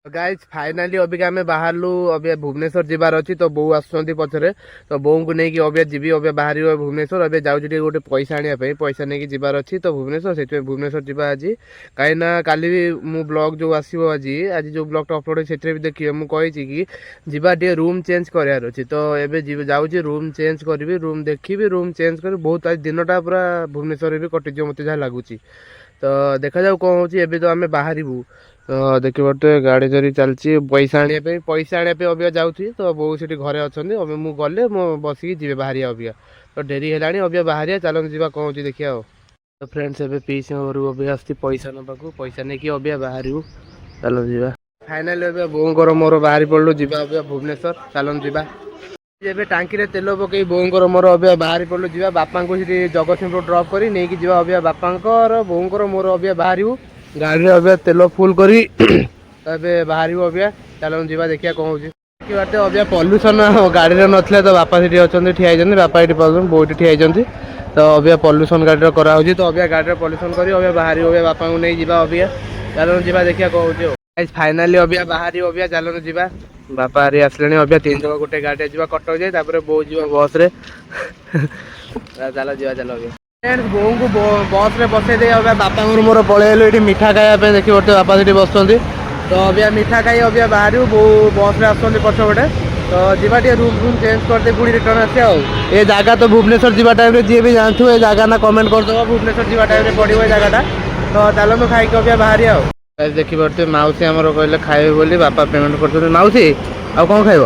Guys finally Abika आम बाहरलु अबे भुवनेश्वर जीवार अच्छी तो बो आसुँच पचरे तो बों को लेकिन अबे जी अबे बाहर भुवनेश्वर अबे जाऊँ गोटे पैसा आने पैसा नहीं जीवार अच्छी तो भुवनेश्वर से भुवनेश्वर जीवा आज कहीं काली भी मु ब्लॉग जो आसो आज आज जो ब्लॉग अपलोड से भी देखिए मुझे कि जीवा टे रूम चेंज करार अच्छी तो ये जाऊँ रूम चेंज करी रूम देखी रूम चेंज कर बहुत आज दिनटा पूरा भुवनेश्वर भी कटिज मत जहाँ लगुच तो देखा जाऊ कौन हो तो आम बाहरबू तो देखी पारे गाड़ी धरी चलती पैसा आने अबिका जाऊँगी तो बो से घरे अच्छा अभी मुझे गले मो बसिक जी बाहर अबिका तो डेरी है अबिका बाहर चलो जी कौन हो देखिए तो फ्रेंड्स ए पीस घर अभी आस पैसा नाक पैसा नहीं कि अबिका बाहर चलो जी फाइनाली अबिका बोर मोर बाहरी पड़लु जीवा अबिका भुवनेश्वर चलो जी टांकी तेल पकई बोर मोर अबिका बाहरी पड़लु जी बापा को जगतसिंहपुर ड्रप कर नहीं जी अबिका बापा बोर मोर अबिका बाहर गाड़ी अबिका तेल फुल करी बाहर अबिका चलो जी देखिए कौन हो बाटे अबिका पल्यूसन गाड़ी में नथिला तो बापा से अच्छा ठिया बापा ये पाऊँ बोट ठिया तो अबिका पल्यूसन गाड़ी कराऊँ तो अबिका गाड़ी पल्यूसन कर अबिका बाहर अबिका बापा को नहीं जा अबिका चलो जी देखिए कौन हो फाइनाली अबिका बाहर अबिका चलो जी बापा हरी आसले अबिका 3 जगह गोटे गाड़ी जा कटक जाए बो जी बस रे चलो जी चलो अबिका बो को बस रे बसई दे बापा मोर पलैलु ये मिठा खाया देखिए बोलते बापा से बस तो अबिका मिठा खाई अबिका बाहर बो बस रे आसुँच पछपटे तो जीवा रूम रूम चेंज करदे पूरी रिटर्न आसे ये जगह तो भुवनेश्वर जीवा टाइम जी भी जानते ये जगह ना कमेंट करदे भुवनेश्वर जीवा टाइम पड़ो ये जगह तो चलो खाई अबिका बाहर आओ देखी पारे मौसी आमर कहले खाए बोली बापा पेमेंट कर मौसी आउ कौन खाइब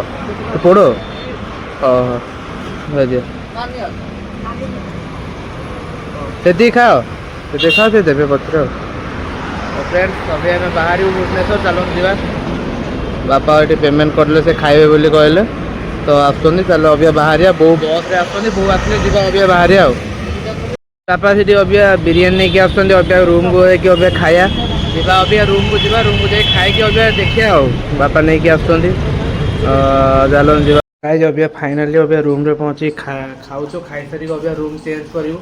तो पोड़ से खाओ से खाओ से देवे पत्र फ्रेंड्स अभी आम बाहर भुवनेश्वर चलो जीवा बापा ये पेमेंट करले से खाइबे बोली कहले तो आसुँच चलो अबिका बाहर बो बस आसुँच बो आसले जी अबिका बाहर आओ बापा से अबिका बिरियानी नहीं कि आसुँच अबिका रूम को अबिका खाया जीवा अबिका रूम को जाए खाई अबिका देखिए बापा नहीं कि आसुँच चलो जी खाई अबिका फाइनाली अबिका रूम रे पहुँची खाऊ खाई सारी अबिका रूम चेंज करूँ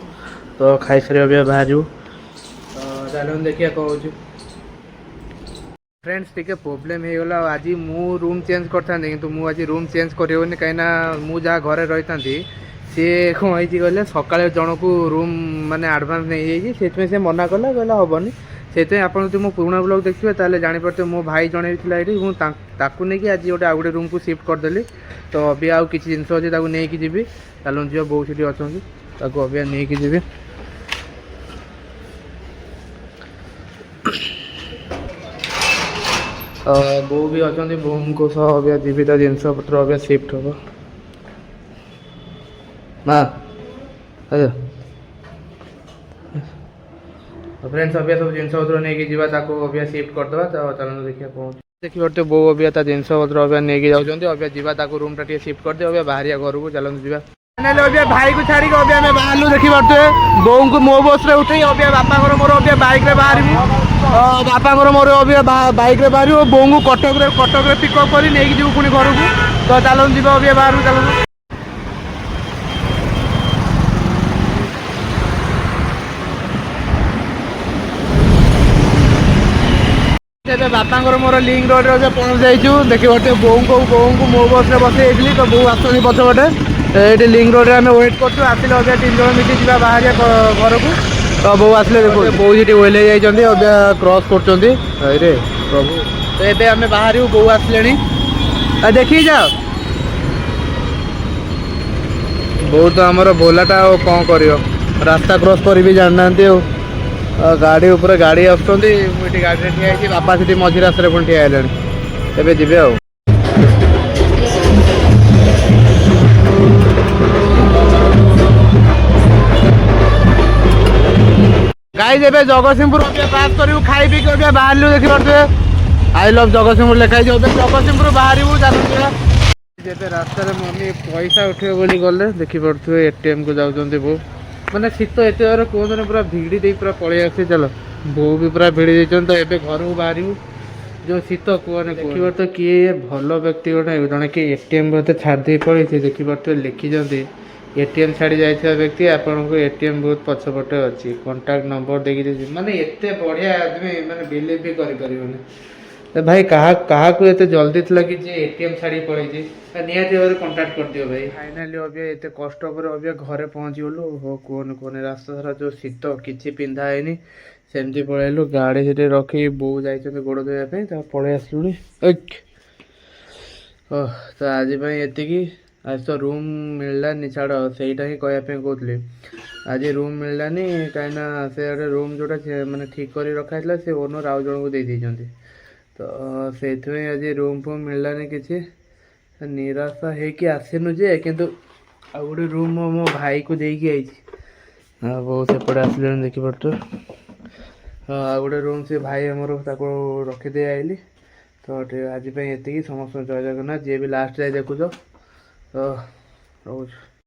तो खाई सारी अबिका बाहर चलो देखिए कौन हो फ्रेंड्स टी प्रोब्लेम हो गला आज मु रूम चेंज करता कि मुझे रूम चेंज करनी कहीं मुझे जहाँ घरे रही था सी कौन होते सका जन को रूम माने आडभांस नहीं जाइए से मना कला कहला हेनी से आप मो पुराणा ब्लॉग देखिए ताले जानीपे मो भाई जन ये मुझे आज गोटे आउ गए रूम को शिफ्ट करदेली तो अभी आउ कि जिन अच्छे नहीं जी चलो जी बो से अच्छा अभी नहीं जी बो भी अच्छा बो को सह अबिका जीवी तो जिनस पत्र अबिका शिफ्ट हम माँ फ्रेंड्स अबिका सब जिन पत्र नहीं जावा अबिका शिफ्ट करदे तो चलो देखिए कौन देखिए पारे बो अबिका जिन पत्र अबिका नहीं जाऊँच अबिका जीवा रूम टा शिफ्ट करदे अबिका बाहर घर को चलो जी अबिका भाई को छाड़ी अबिका आम बाहर देखी पारे बो को मो बस रे उठे अबिका बापा मोर अबिका बाइक रे बाहर बापा मोर अबिका बाइक रे बाहर बो को कटक पिकअप कर नहीं जीव पुणी घर को तो चलो जी अबिका बाहर चलो बापा मोर लिंक रोड रे पहुँच जाइए देखिए गोटे बो को मो बस रे बसई तो बो आसुँच पछपटे ये लिंक रोड में वेट कर आसिले अबिका 3 जन मिली जा बाहर घर को तो बो आसले देखो बो ये ओह्ल जाइए अबिका क्रॉस कर प्रभु तो ये आम बाहर बो आसले देखी जाओ बो तो आमर भोलाटा कौन कर रास्ता क्रॉस कर भी जाना गाड़ी उपर गाड़ी आसुँच मुझे गाड़ी ठिया बापा से मझी रास्ते पुणी ठिया है जी आ गाइस एबे जगतसिंहपुर पास करू खाई पी के बाहर देखी पारे आई लव जगतसिंहपुर लिखाई जगतसिंहपुर बाहर जेबे रास्ता मम्मी पैसा उठे बोली गले देखी पारे एटीएम को जाऊँ बो मैंने शीत एत कहते पूरा भिड़ी दे पूरा पलि आसी चलो बो भी पूरा भिड़ी देते तो ये घर को बाहर जो शीत कहने देखी पारे तो किए भल व्यक्ति गोटे जड़े कि एटीएम बोलते छाड़ी पड़े देखी पारे लिखिं एटीएम छाड़ी जाइए व्यक्ति आपन को एटीएम बहुत पछपटे अच्छी कांटेक्ट नंबर देखिए माने एत बढ़िया आदमी माने बिलीव भी करें तो भाई कहा को एते जल्दी थला कि जे एटीएम छाड़ी पड़े निहाती भाव कंटाक्ट कर दियो भाई। फाइनाली अबे एते कष्ट पर अबे घरे पहुंची गलु हो कोन रास्ता सारा जो शीत किछि पिंधा हैनी सेमती पळेलु गाड़ी सेठी रखी बो जाइछन गोड़ धोया पे ता पळे आसलुनी तो आज एतिकी आज तो रूम मिललानी छाड़ सेटा ही कहया पे कहतली आज रूम मिललानी कहीं से रूम जोटा माने ठीक कर रखा से ओनर आउ जन को दे दीचंती तो से आज रूम फूम मिललानी किसी निराशा होकि आसीनु जे किंतु आ गोटे रूम मो भाई को देकी आई बहुत सेपटे आसले देखिपे आ गोटे रूम से भाई आमर रखीदे आइली तो आज एतिकी समस्त जय जगन्नाथ जी भी लास्ट जाए देखुच तो रोज।